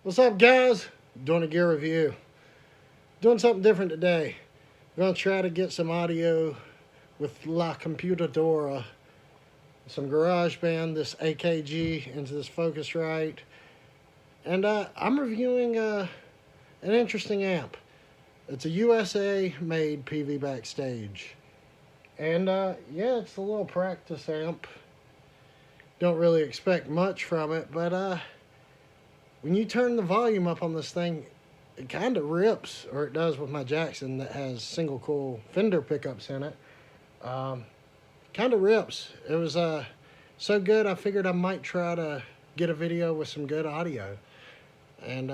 What's up, guys? Doing a gear review. Doing something different today. I'm going to try to get some audio with La Computadora, some GarageBand, this AKG into this Focusrite, and I'm reviewing an interesting amp. It's a USA-made Peavey Backstage, and yeah, it's a little practice amp. Don't really expect much from it, but when you turn the volume up on this thing, it kind of rips, or it does with my Jackson that has single coil Fender pickups in it. Kind of rips. It was so good I figured I might try to get a video with some good audio. And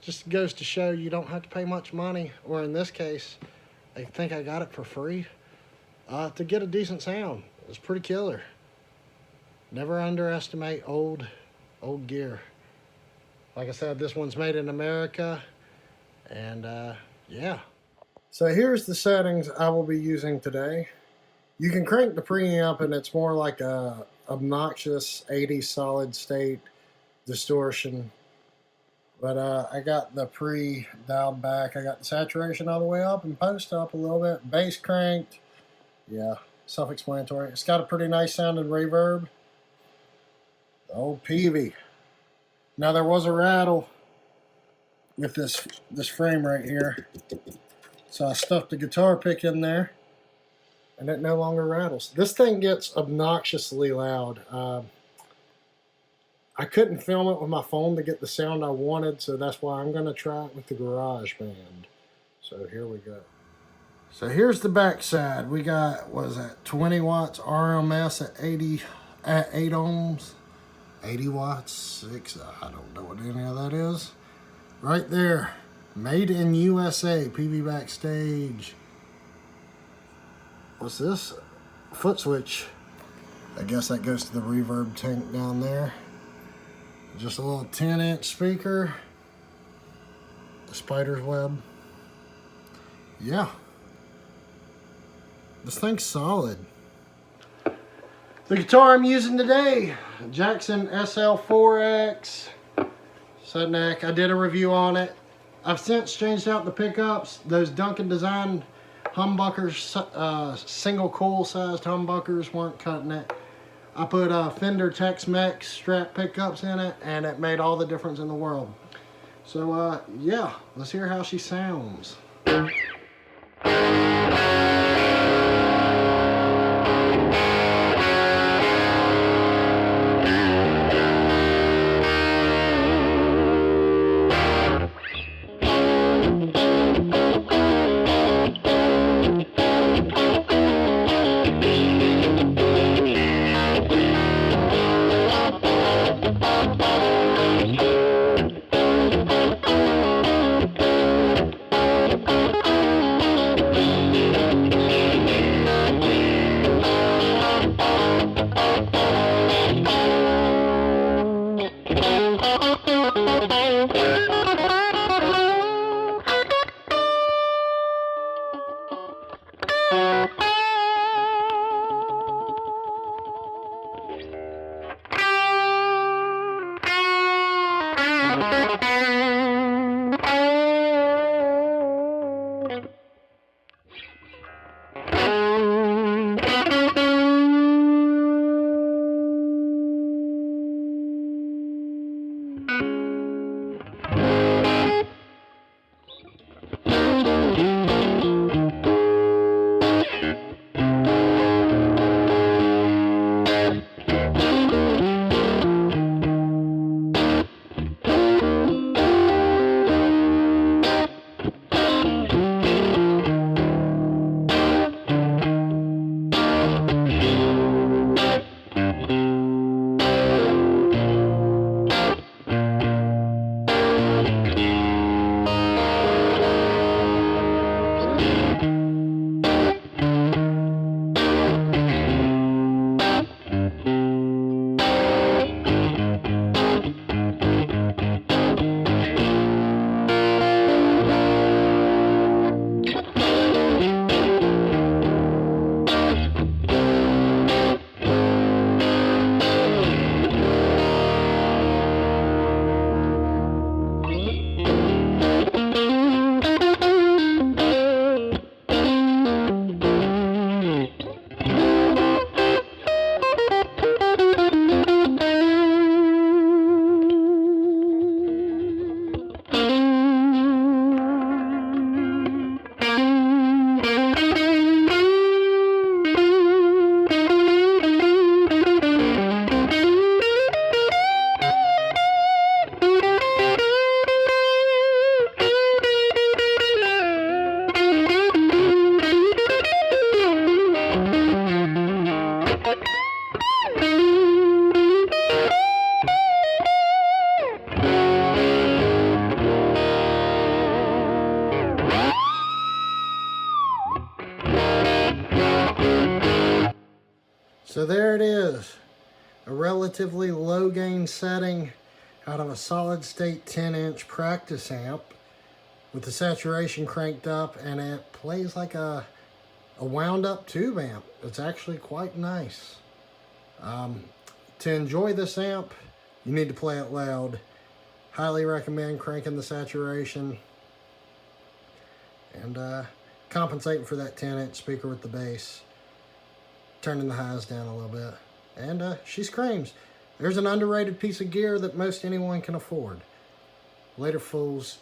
just goes to show you don't have to pay much money, or in this case, I think I got it for free, to get a decent sound. It's pretty killer. Never underestimate old gear. Like I said, this one's made in America, and yeah. So here's the settings I will be using today. You can crank the preamp and it's more like a obnoxious 80 solid state distortion. But I got the pre dialed back. I got the saturation all the way up and post up a little bit. Bass cranked. Yeah, self-explanatory. It's got a pretty nice sounding reverb. The old Peavey. Now there was a rattle with this frame right here, so I stuffed the guitar pick in there, and it no longer rattles. This thing gets obnoxiously loud. I couldn't film it with my phone to get the sound I wanted, so that's why I'm going to try it with the GarageBand. So here we go. So here's the backside. We got, what is that, 20 watts RMS at 8 ohms. 80 watts, 6, I don't know what any of that is. Right there, made in USA, Peavey Backstage. What's this? Foot switch. I guess that goes to the reverb tank down there. Just a little 10-inch speaker. A spider's web. Yeah. This thing's solid. The guitar I'm using today, Jackson SL4X Sudneck. I did a review on it. I've since changed out the pickups. Those Duncan Design humbuckers, single coil sized humbuckers, weren't cutting it. I put Fender Tex-Mex strap pickups in it, and it made all the difference in the world. So yeah, let's hear how she sounds. relatively low gain setting out of a solid state 10-inch practice amp with the saturation cranked up, and it plays like a wound up tube amp. It's actually quite nice. To enjoy this amp, you need to play it loud. Highly recommend cranking the saturation and compensating for that 10-inch speaker with the bass, turning the highs down a little bit. And she screams. There's an underrated piece of gear that most anyone can afford. Later, fools.